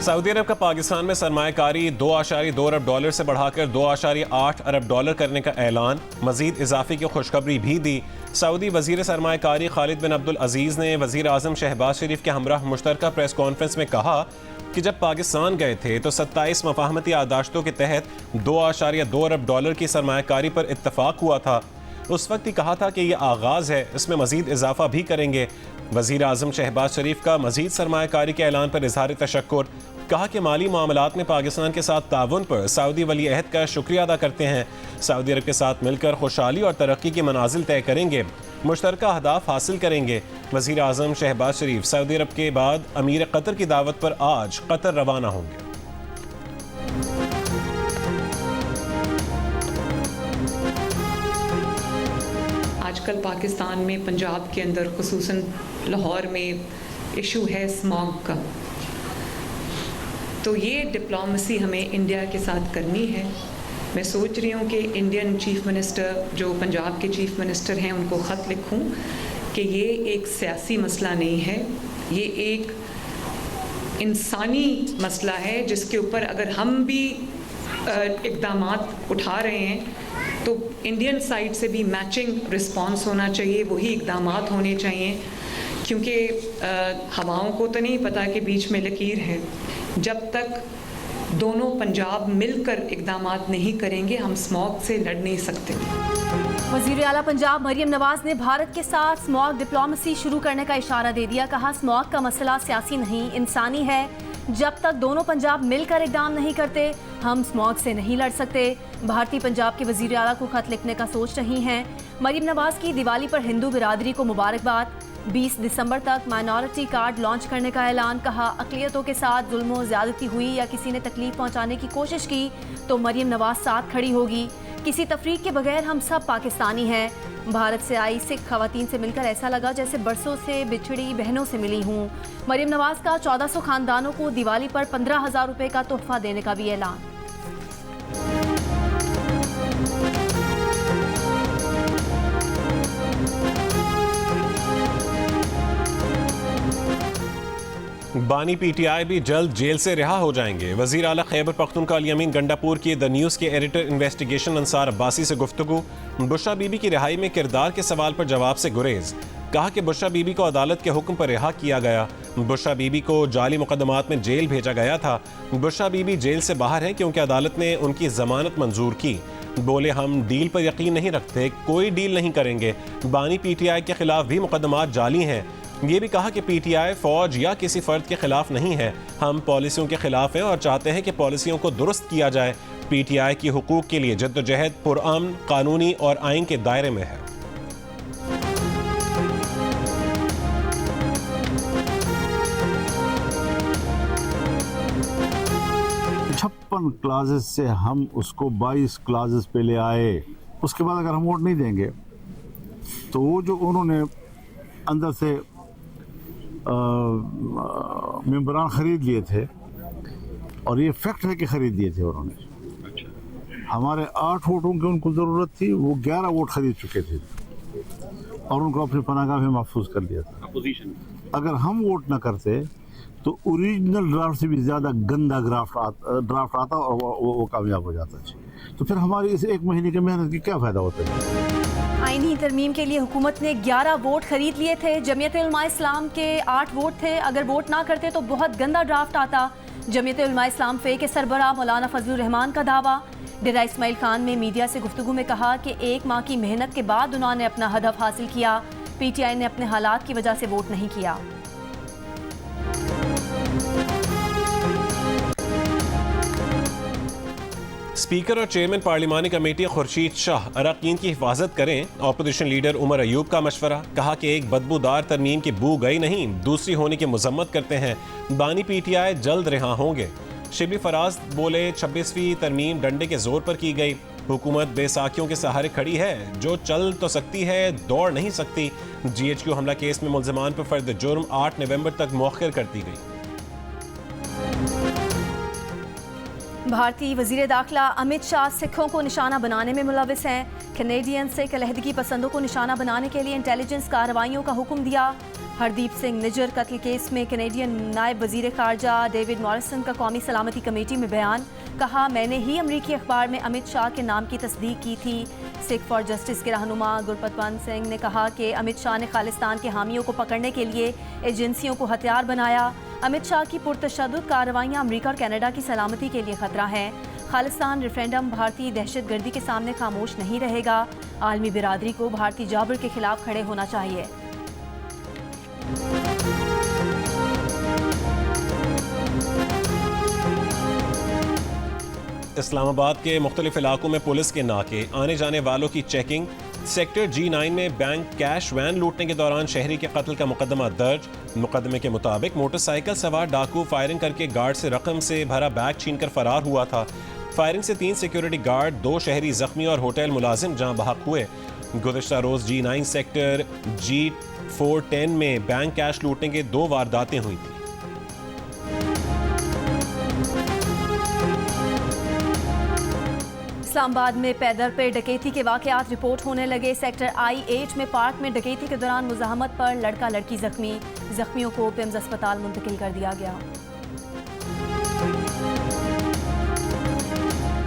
Saudi अरब का पाकिस्तान में सरमायाकारी 2.2 अरब dollar से बढ़ाकर 2.8 अरब डॉलर करने का ऐलान। मजीद इजाफे की खुशखबरी भी दी। सऊदी वजीर सरमायाकारी खालिद बिन अब्दुल अजीज़ ने वजीर आज़म शहबाज शरीफ के हमराह मुश्तरका प्रेस कॉन्फ्रेंस में कहा कि जब पाकिस्तान गए थे तो 27 मफाहमती यादाश्तों के तहत 2.2 अरब डॉलर की सरमायाकारी पर इत्तफाक हुआ था। उस वक्त ही कहा था कि यह आगाज़ है, इसमें मजीद इजाफा भी करेंगे। वजीर आज़म शहबाज शरीफ का मजीद सरमायाकारी के ऐलान पर इजहार तशक्कुर। कहा कि माली मामलात में पाकिस्तान के साथ ताउन पर सऊदी वली अहद का शुक्रिया अदा करते हैं। सऊदी अरब के साथ मिलकर खुशहाली और तरक्की की मनाजिल तय करेंगे, मुश्तरका अहदाफ हासिल करेंगे। वजीर आज़म शहबाज शरीफ सऊदी अरब के बाद अमीर कतर की दावत पर आज कतर रवाना होंगे। आजकल पाकिस्तान में पंजाब के अंदर खुसूसन लाहौर में इशू है स्मॉग का, तो ये डिप्लोमेसी हमें इंडिया के साथ करनी है। मैं सोच रही हूँ कि इंडियन चीफ मिनिस्टर जो पंजाब के चीफ मिनिस्टर हैं उनको ख़त लिखूँ कि ये एक सियासी मसला नहीं है, ये एक इंसानी मसला है जिसके ऊपर अगर हम भी इक़दामात उठा रहे हैं तो इंडियन साइड से भी मैचिंग रिस्पांस होना चाहिए, वही इक़दामात होने चाहिए। क्योंकि हवाओं को तो नहीं पता कि बीच में लकीर है। जब तक दोनों पंजाब मिलकर इक़दामात नहीं करेंगे हम स्मॉग से लड़ नहीं सकते। वज़ीर आला पंजाब मरियम नवाज ने भारत के साथ स्मॉग डिप्लोमेसी शुरू करने का इशारा दे दिया। कहा स्मॉग का मसला सियासी नहीं इंसानी है, जब तक दोनों पंजाब मिलकर इक़दाम नहीं करते हम स्मॉग से नहीं लड़ सकते। भारतीय पंजाब के वज़ीर आला को खत लिखने का सोच रही हैं। मरियम नवाज की दिवाली पर हिंदू बिरादरी को मुबारकबाद। 20 दिसंबर तक माइनॉरिटी कार्ड लॉन्च करने का ऐलान। कहा अक़लियतों के साथ जुल्म ज़्यादती हुई या किसी ने तकलीफ पहुंचाने की कोशिश की तो मरियम नवाज साथ खड़ी होगी। किसी तफरीक के बगैर हम सब पाकिस्तानी हैं। भारत से आई सिख खवातीन से मिलकर ऐसा लगा जैसे बरसों से बिछड़ी बहनों से मिली हूँ। मरियम नवाज का 1400 खानदानों को दिवाली पर 15,000 रुपये का तोहफा देने का भी ऐलान। बानी पीटीआई भी जल्द जेल से रिहा हो जाएंगे। वज़ीर आला खैबर पख्तूनख्वा अली अमीन गंडापुर की द न्यूज़ के एडिटर इन्वेस्टिगेशन अंसार अब्बासी से गुफ्तगू। बुशरा बीबी की रिहाई में किरदार के सवाल पर जवाब से गुरेज। कहा कि बुशरा बीबी को अदालत के हुक्म पर रिहा किया गया। बुशरा बीबी को जाली मुकदमात में जेल भेजा गया था। बुशरा बीबी जेल से बाहर है क्योंकि अदालत ने उनकी जमानत मंजूर की। बोले हम डील पर यकीन नहीं रखते, कोई डील नहीं करेंगे। बानी पीटीआई के खिलाफ भी मुकदमात जाली हैं। ये भी कहा कि पीटीआई फौज या किसी फर्द के खिलाफ नहीं है, हम पॉलिसियों के खिलाफ हैं और चाहते हैं कि पॉलिसियों को दुरुस्त किया जाए। पीटीआई की हुकूक के लिए जद्दोजहद पुरअमन, कानूनी और आइन के दायरे में है। 56 क्लासेस से हम उसको 22 क्लासेस पे ले आए। उसके बाद अगर हम वोट नहीं देंगे तो वो जो उन्होंने अंदर से मेंबरान ख़रीद लिए थे, और ये फैक्ट है कि ख़रीद लिए थे उन्होंने। हमारे 8 वोटों की उनको ज़रूरत थी, वो 11 वोट ख़रीद चुके थे और उनको अपनी पनाहगाह में महफूज कर लिया था। अगर हम वोट ना करते तो ओरिजिनल ड्राफ्ट से भी ज़्यादा गंदा ड्राफ्ट आता और वो कामयाब हो जाता। तो फिर हमारी इस 1 महीने की मेहनत की क्या फ़ायदा होता है। आईनी तरमीम के लिए हुकूमत ने 11 वोट खरीद लिए थे। जमीयत उलमा इस्लाम के 8 वोट थे। अगर वोट ना करते तो बहुत गंदा ड्राफ्ट आता। जमीयत उलमा इस्लाम फे के सरबराह मौलाना फजलुर रहमान का दावा। डेरा इस्माइल खान ने मीडिया से गुफ्तगू में कहा कि 1 माह की मेहनत के बाद उन्होंने अपना हदफ हासिल किया। पीटीआई ने अपने हालात की वजह से वोट नहीं किया। स्पीकर और चेयरमैन पार्लिमानी कमेटी खुर्शीद शाह अरकान की हिफाजत करें। अपोजिशन लीडर उमर अयूब का मशवरा। कहा कि एक बदबूदार तरमीम की बू गई नहीं, दूसरी होने की मजम्मत करते हैं। बानी पीटीआई जल्द रिहा होंगे। शिबली फराज बोले 26वीं तरमीम डंडे के जोर पर की गई। हुकूमत बेसाखियों के सहारे खड़ी है, जो चल तो सकती है दौड़ नहीं सकती। GHQ हमला केस में मुल्ज़िमान पर फर्द जुर्म 8 नवंबर तक मौखर कर दी गई। भारतीय वजीर दाखिला अमित शाह सिखों को निशाना बनाने में मुलविस हैं। कैनेडियन सिख अलहदगी पसंदों को निशाना बनाने के लिए इंटेलिजेंस कार्रवाइयों का हुक्म दिया। हरदीप सिंह निजर कत्ल केस में कैनेडियन नायब वजीर खारजा डेविड मॉरिसन का कौमी सलामती कमेटी में बयान। कहा, मैंने ही अमरीकी अखबार में अमित शाह के नाम की तस्दीक की थी। सिख फॉर जस्टिस के रहनुमा गुरपतवंत सिंह ने कहा कि अमित शाह ने खालिस्तान के हामियों को पकड़ने के लिए एजेंसियों को हथियार बनाया। अमित शाह की पुरतशद्दुद कार्रवाइयाँ अमरीका और कनाडा की सलामती के लिए खतरा है। खालिस्तान रेफरेंडम भारतीय दहशतगर्दी के सामने खामोश नहीं रहेगा। आलमी बिरादरी को भारतीय जाबर के खिलाफ खड़े होना चाहिए। इस्लामाबाद के मुख्तलिफ इलाकों में पुलिस के नाके, आने जाने वालों की चेकिंग। सेक्टर G9 में बैंक कैश वैन लूटने के दौरान शहरी के कत्ल का मुकदमा दर्ज। मुकदमे के मुताबिक मोटरसाइकिल सवार डाकू फायरिंग करके गार्ड से रकम से भरा बैग छीनकर फरार हुआ था। फायरिंग से 3 सिक्योरिटी गार्ड, 2 शहरी जख्मी और होटल मुलाजिम जहां बहक हुए। गुज़िश्ता रोज G9 सेक्टर G410 में बैंक कैश लूटने के 2 वारदातें हुई थी। इस्लामाबाद में पैदल पे डकैती के वाकयात रिपोर्ट होने लगे। सेक्टर I-8 में पार्क में डकैती के दौरान मुज़ाहमत पर लड़का लड़की जख्मी। जख्मियों को पिम्स अस्पताल मुंतकिल कर दिया गया।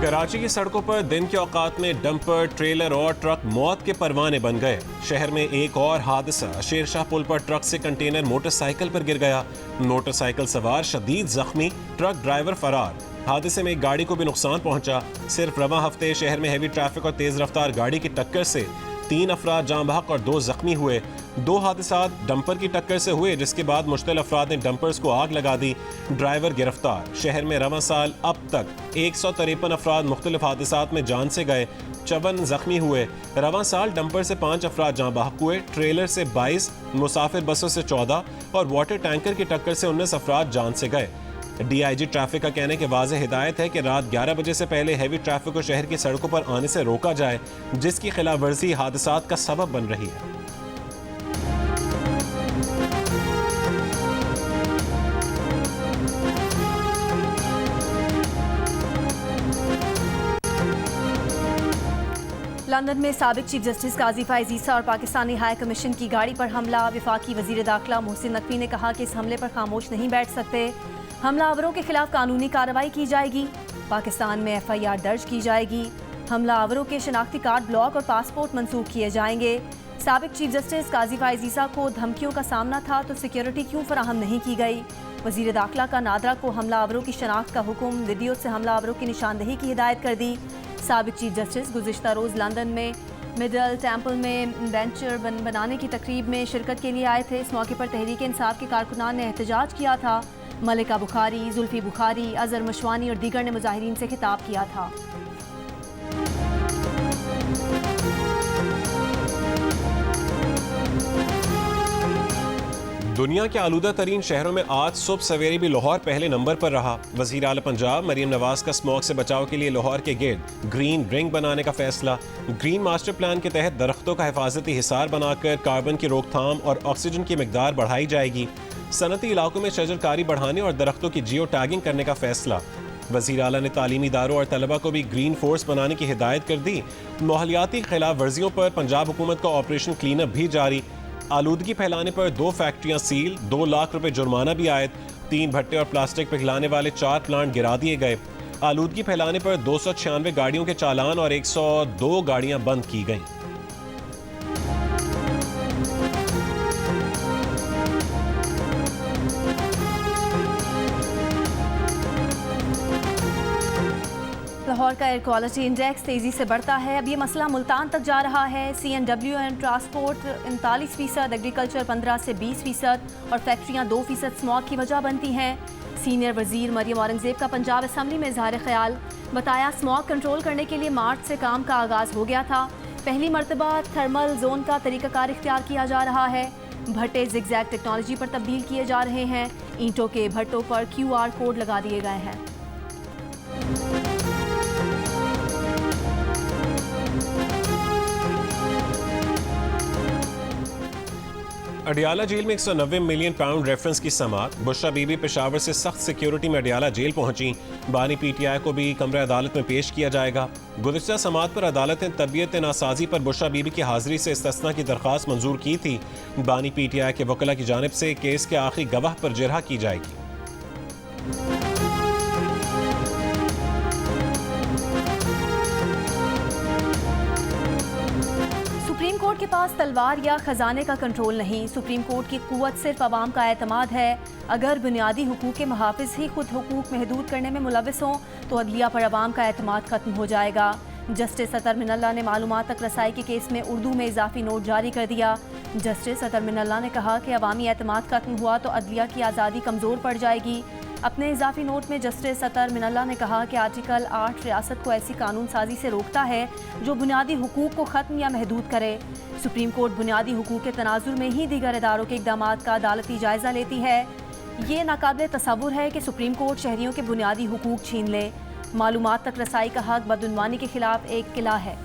कराची की सड़कों पर दिन के औकात में डंपर, ट्रेलर और ट्रक मौत के परवाने बन गए। शहर में एक और हादसा, शेरशाह पुल पर ट्रक से कंटेनर मोटरसाइकिल पर गिर गया। मोटरसाइकिल सवार शदीद जख्मी, ट्रक ड्राइवर फरार। हादसे में एक गाड़ी को भी नुकसान पहुंचा। सिर्फ रवां हफ्ते शहर में हैवी ट्रैफिक और तेज रफ्तार गाड़ी की टक्कर से 3 अफराद जाँ बहक और 2 जख्मी हुए। 2 हादसात डंपर की टक्कर से हुए, जिसके बाद मुश्तल अफराद ने डंपर्स को आग लगा दी। ड्राइवर गिरफ्तार। शहर में रवां साल अब तक 153 अफराद मुख्तलिफ हादसात में जान से गए, 54 जख्मी हुए। रवां साल डंपर से 5 अफराद जाँ बहक हुए, ट्रेलर से 22, मुसाफिर बसों से 14 और वाटर टैंकर की टक्कर से 19 अफराद जान से गए। DIG ट्रैफिक का कहना है कि वाज़ेह हिदायत है कि रात 11 बजे से पहले हैवी ट्रैफिक को शहर की सड़कों पर आने से रोका जाए, जिसकी खिलाफ वर्जी हादसात का सबब बन रही है। लंदन में साबिक चीफ जस्टिस काजी फायज ईसा और पाकिस्तानी हाई कमीशन की गाड़ी पर हमला। वफाकी वजीर दाखिला मोहसिन नकवी ने कहा कि इस हमले पर खामोश नहीं बैठ सकते। हमलावरों के खिलाफ कानूनी कार्रवाई की जाएगी। पाकिस्तान में FIR दर्ज की जाएगी। हमलावरों के शनाख्ती कार्ड ब्लॉक और पासपोर्ट मंसूख किए जाएंगे। साबिक चीफ जस्टिस काजी फायज ईसा को धमकियों का सामना था तो सिक्योरिटी क्यों फराहम नहीं की गई। वजीर दाखिला का नादरा को हमलावरों की शनाख्त का हुक्म, वीडियो से हमलावरों की निशानदेही की हिदायत कर दी। साबिक चीफ जस्टिस गुज़िश्ता रोज़ लंदन में मिडल टेम्पल में बेंचर बनाने की तकरीब में शिरकत के लिए आए थे। इस मौके पर तहरीक इंसाफ के कारकुनान ने एहतजाज किया था। मलिका बुखारी, जुल्फी बुखारी, अजहर मशवानी और दीगर ने मुजाहिरीन से खिताब किया था। दुनिया के आलूदा तरीन शहरों में आज सुबह सवेरे भी लाहौर पहले नंबर पर रहा। वज़ीर आला पंजाब मरियम नवाज का स्मॉग से बचाव के लिए लाहौर के गिर्द ग्रीन रिंग बनाने का फैसला। ग्रीन मास्टर प्लान के तहत दरख्तों का हिफाजती हिसार बनाकर कार्बन की रोकथाम और ऑक्सीजन की मिकदार बढ़ाई जाएगी। सनती इलाकों में शजरकारी बढ़ाने और दरख्तों की जियो टैगिंग करने का फैसला। वज़ीर आला ने तालीमी इदारों और तलबा को भी ग्रीन फोर्स बनाने की हिदायत कर दी। माहौलियाती खिलाफ वर्जियों पर पंजाब हुकूमत का ऑपरेशन क्लीन अप भी जारी। आलूदगी फैलाने पर 2 फैक्ट्रियां सील, 2 लाख रुपए जुर्माना भी आयद। 3 भट्टे और प्लास्टिक पिघलाने वाले 4 प्लांट गिरा दिए गए। आलूदगी फैलाने पर 296 गाड़ियों के चालान और 102 गाड़ियां बंद की गईं। लाहौर का एयर क्वालिटी इंडेक्स तेज़ी से बढ़ता है। अब ये मसला मुल्तान तक जा रहा है। CNW एंड ट्रांसपोर्ट 39%, एग्रीकल्चर 15 से 20% और फैक्ट्रियाँ 2% स्मॉग की वजह बनती हैं। सीनियर वजीर मरियम औरंगजेब का पंजाब असम्बली में इजहार ख्याल। बताया, स्मॉग कंट्रोल करने के लिए मार्च से काम का आगाज़ हो गया था। पहली मरतबा थर्मल जोन का तरीक़ाकार इख्तियार किया जा रहा है। भट्टे जिगजैग टेक्नोलॉजी पर तब्दील किए जा रहे हैं। ईंटों के भट्टों पर QR कोड लगा दिए गए हैं। अडियाला जेल में 190 मिलियन पाउंड रेफरेंस की समात। बुशरा बीबी पेशावर से सख्त सिक्योरिटी में अडियाला जेल पहुंची। बानी पीटीआई को भी कमरे अदालत में पेश किया जाएगा। गुज़िश्ता समात पर अदालत ने तबीयत नासाजी पर बुशरा बीबी की हाजिरी से इस्तिस्ना की दरख्वास्त मंजूर की थी। बानी पीटीआई के वकील की जानिब से केस के आखिरी गवाह पर जिरहा की जाएगी। सुप्रीम कोर्ट के पास तलवार या खजाने का कंट्रोल नहीं। सुप्रीम कोर्ट की कुव्वत सिर्फ आवाम का एतमाद है। अगर बुनियादी हुकूक के मुहाफिज ही खुद हुकूक महदूद करने में मुलविस हों तो अदलिया पर आवाम का एतमाद खत्म हो जाएगा। जस्टिस अतर मिनल्ला ने मालूमात तक रसाई के केस में उर्दू में इजाफी नोट जारी कर दिया। जस्टिस अतर मिनल्ला ने कहा कि अवामी एतमाद खत्म हुआ तो अदलिया की आज़ादी कमज़ोर पड़ जाएगी। अपने इजाफी नोट में जस्टिस अतर मिनल्ला ने कहा कि आर्टिकल 8 रियासत को ऐसी कानून साजी से रोकता है जो बुनियादी हुकूक को ख़त्म या महदूद करे। सुप्रीम कोर्ट बुनियादी हुकूक के तनाजुर में ही दीगर इदारों के इक़दामात का अदालती जायज़ा लेती है। ये नाकाबिल तसव्वुर है कि सुप्रीम कोर्ट शहरियों के बुनियादी हुकूक छीन ले। मालूमात तक रसाई का हक बदउनवानी के खिलाफ एक किला है।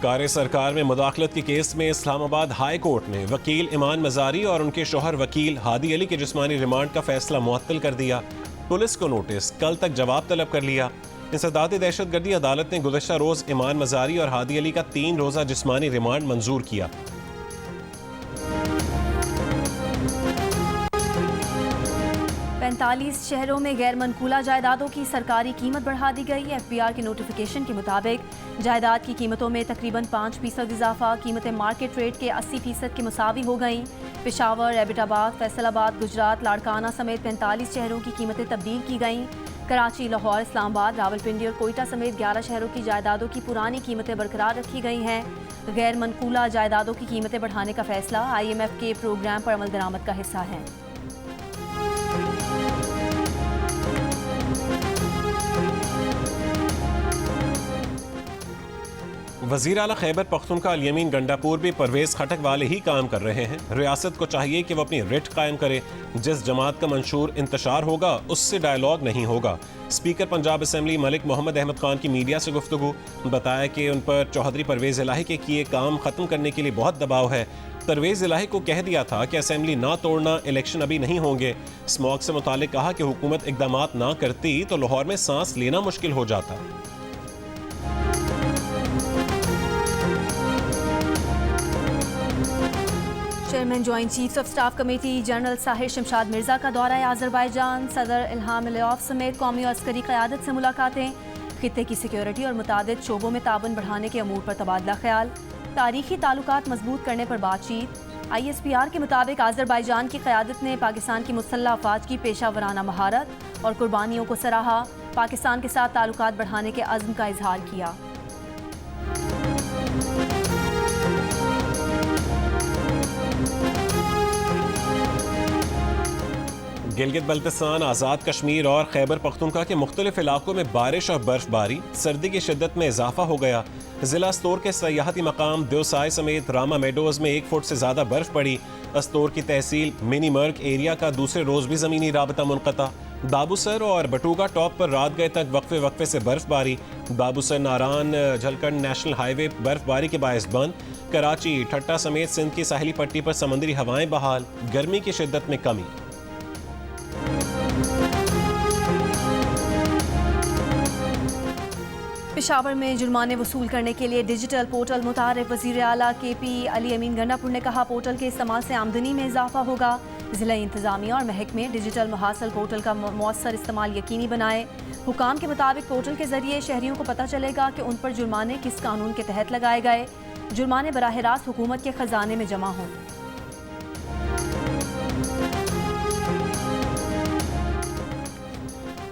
कार सरकार में मुदाखलत के केस में इस्लामाबाद हाई कोर्ट ने वकील इमान मजारी और उनके शोहर वकील हादी अली के जिस्मानी रिमांड का फैसला मुअत्तल कर दिया। पुलिस को नोटिस कल तक जवाब तलब कर लिया। इंसदाद दहशतगर्दी अदालत ने गुज़श्ता रोज इमान मजारी और हादी अली का 3 रोज़ा जिस्मानी रिमांड मंजूर किया। पैंतालीस शहरों में गैर मनकूला जायदादों की सरकारी कीमत बढ़ा दी गई। FBI के नोटिफिकेशन के मुताबिक जायदाद की कीमतों में तकरीबन 5% इजाफा। कीमतें मार्केट रेट के 80% के मुसावी हो गईं। पेशावर, एबटाबाद, फैसलाबाद, गुजरात, लाड़काना समेत 45 शहरों की कीमतें तब्दील की गईं। कराची, लाहौर, इस्लामाबाद, रावलपिंडी और कोयटा समेत 11 शहरों की जायदादों की पुरानी कीमतें बरकरार रखी गई हैं। गैर मनकूला जायदादों की कीमतें बढ़ाने का फैसला IMF के प्रोग्राम पर अमल दरामद का हिस्सा है। वज़ीर आला खैबर पख्तूनख्वा अल यमीन गंडापुर भी परवेज़ खटक वाले ही काम कर रहे हैं। रियासत को चाहिए कि वो अपनी रिट कायम करे। जिस जमात का मंशूर इंतशार होगा उससे डायलॉग नहीं होगा। स्पीकर पंजाब असम्बली मलिक मोहम्मद अहमद खान की मीडिया से गुफ्तगू। बताया कि उन पर चौधरी परवेज़ इलाही के किए काम ख़त्म करने के लिए बहुत दबाव है। परवेज़ इलाही को कह दिया था कि असम्बली ना तोड़ना, इलेक्शन अभी नहीं होंगे। स्मॉग से मुतालिक कहा कि हुकूमत इक़दामात ना करती तो लाहौर में सांस लेना मुश्किल हो जाता। Chairman joint chiefs of staff committee general Sahir Shamshad Mirza का दौरा आज़रबाईजान। सदर इल्हाम अलियॉफ समेत कौमी और अस्करी क़यादत से मुलाकातें। खित्ते की सिक्योरिटी और मुतादिद शोबों में ताबन बढ़ाने के अमूर पर तबादला ख्याल। तारीखी ताल्लुकात मजबूत करने पर बातचीत। ISPR के मुताबिक आज़रबाईजान की क़यादत ने पाकिस्तान की मुसल्लह अफ़वाज की पेशा वराना महारत और कुर्बानियों को सराहा। पाकिस्तान के साथ ताल्लुकात बढ़ाने के अज़्म का इजहार किया। गिलगित बल्तिस्तान, आज़ाद कश्मीर और खैबर पख्तूनख्वा के मुख्तलिफ इलाकों में बारिश और बर्फबारी। सर्दी की शिद्दत में इजाफा हो गया। जिला अस्तोर के सयाहती मकाम देवसाय समेत रामा मेडोज में 1 फुट से ज़्यादा बर्फ पड़ी। अस्तोर की तहसील मिनी मर्ग एरिया का दूसरे रोज़ भी ज़मीनी राबता मुनक़ता। बाबूसर और बटूगा टॉप पर रात गए तक वक्फे वक्फे से बर्फबारी। बाबूसर नारान झलकंड नेशनल हाईवे बर्फबारी के बायस बंद। कराची, ठट्टा समेत सिंध की साहिली पट्टी पर समंदरी हवाएं बहाल। गर्मी की शिद्दत में कमी। पेशावर में जुर्माने वसूल करने के लिए डिजिटल पोर्टल मुतारिफ। वज़ीर आला KP अली अमीन गंडापुर ने कहा पोर्टल के इस्तेमाल से आमदनी में इजाफा होगा। ज़िला इंतज़ामिया और महकमे डिजिटल मुहासल पोर्टल का मौसर इस्तेमाल यकीनी बनाए। हुकाम के मुताबिक पोर्टल के जरिए शहरियों को पता चलेगा कि उन पर जुर्माने किस कानून के तहत लगाए गए। जुर्माने बराह रास्त हुकूमत के खजाने में जमा हों।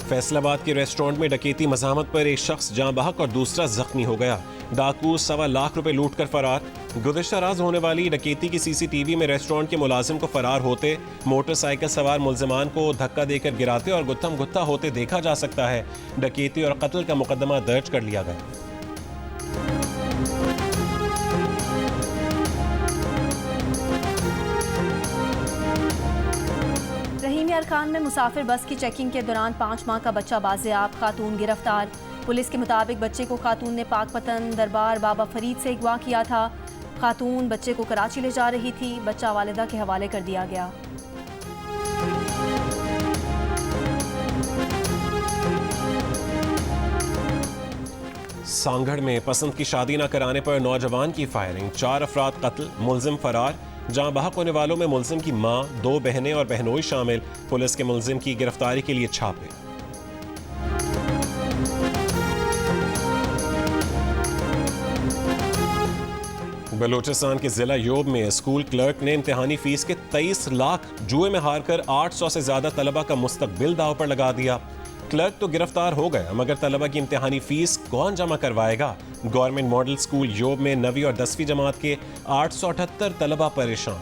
फैसलाबाद के रेस्टोरेंट में डकैती मज़ामत पर एक शख्स जाँ बहक और दूसरा जख्मी हो गया। डाकू 1.25 लाख रुपए लूट कर फरार। गुज़श्ता रात होने वाली डकैती की CCTV में रेस्टोरेंट के मुलाजिम को फरार होते, मोटरसाइकिल सवार मुलजमान को धक्का देकर गिराते और गुत्थम गुत्था होते देखा जा सकता है। डकैती और कत्ल का मुकदमा दर्ज कर लिया गया। बलोचिस्तान में मुसाफिर बस की चेकिंग के दौरान 5 माह का बच्चा बाजियाब, खातून गिरफ्तार। पुलिस के मुताबिक बच्चे को खातून ने पाकपतन दरबार बाबा फरीद से अगवा किया था। खातून बच्चे को कराची ले जा रही थी। बच्चा वालिदा के हवाले कर दिया गया। सांगढ़ में पसंद की शादी न कराने पर नौजवान की फायरिंग, 4 अफराद कत्ल, मुलजिम फरार। जहां बहक होने वालों में मुलजिम की मां, 2 बहनें और बहनोई शामिल। पुलिस के मुलजिम की गिरफ्तारी के लिए छापे। बलूचिस्तान के जिला योब में स्कूल क्लर्क ने इम्तिहानी फीस के 23 लाख जुए में हारकर 800 से ज्यादा तलबा का मुस्तकबिल दांव पर लगा दिया। क्लर्क तो गिरफ्तार हो गया, मगर तलबा की इम्तिहानी फीस कौन जमा करवाएगा? गवर्नमेंट मॉडल स्कूल योब में 9वीं और 10वीं जमात के 878 तलबा परेशान।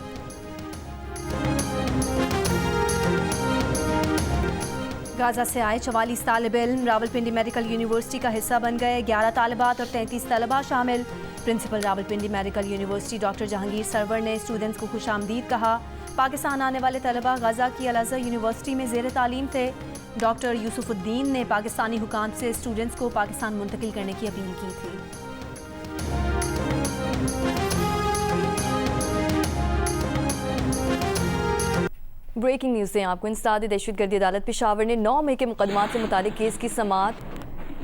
गाजा से आए 44 तालिब इल्म रावलपिंडी मेडिकल यूनिवर्सिटी का हिस्सा बन गए। 11 तालिबात और 33 तलबा शामिल। Principal Rawalpindi medical university doctor Jahangir Sarwar ने स्टूडेंट्स को खुशामदीद कहा। पाकिस्तान आने वाले तलबा गाजा की अल अज़हर यूनिवर्सिटी में ज़ेर तालीम थे। डॉक्टर यूसुफुद्दीन ने पाकिस्तानी हुकाम से स्टूडेंट्स को पाकिस्तान मुंतकिल करने की अपील की थी। ब्रेकिंग न्यूज़ से आपको इंसदाद दहशतगर्दी अदालत पेशावर ने 9 मई के मुकदमात से मुतालिक केस की समाअत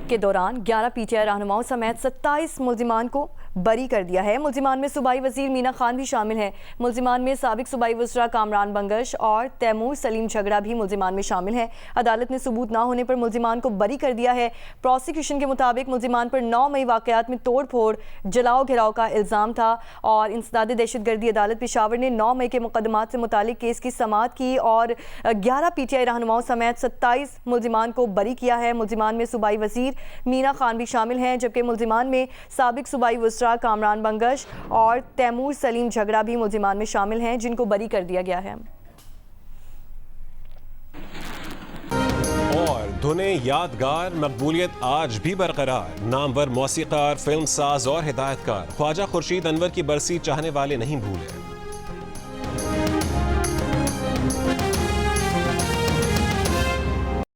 के दौरान 11 पीटीआई रहनुमाओं समेत 27 मुल्जिमान को बरी कर दिया है। मुल्जिमान में सूबाई वजीर मीना खान भी शामिल हैं। मुल्जिमान में साबिक सूबाई वज़रा कामरान बंगश और तैमूर सलीम झगड़ा भी मुल्जिमान में शामिल हैं। अदालत ने सबूत ना होने पर मुल्जिमान को बरी कर दिया है। प्रोसिक्यूशन के मुताबिक मुल्जिमान पर 9 मई वाक़यात में तोड़ फोड़, जलाओ घिराव का इल्ज़ाम था और इंसदाद दहशतगर्दी अदालत पेशावर ने 9 मई के मुकदमात से मुतालिक केस की समाअत की और 11 पीटीआई रहनुमाओं समेत 27 मुल्जिमान को बरी किया है। मुल्जिमान में सूबाई वजीर मीना खान भी शामिल हैं, जबकि मुल्जिमान में साबिक सूबाई वज़रा कामरान बंगश और तैमूर सलीम झगड़ा भी मुल्जिमान में शामिल हैं, जिनको बरी कर दिया गया है। और धुने यादगार, मकबूलियत आज भी बरकरार। नामवर मौसीकार, फिल्म साज और हिदायतकार ख्वाजा खुर्शीद अनवर की बरसी चाहने वाले नहीं भूले।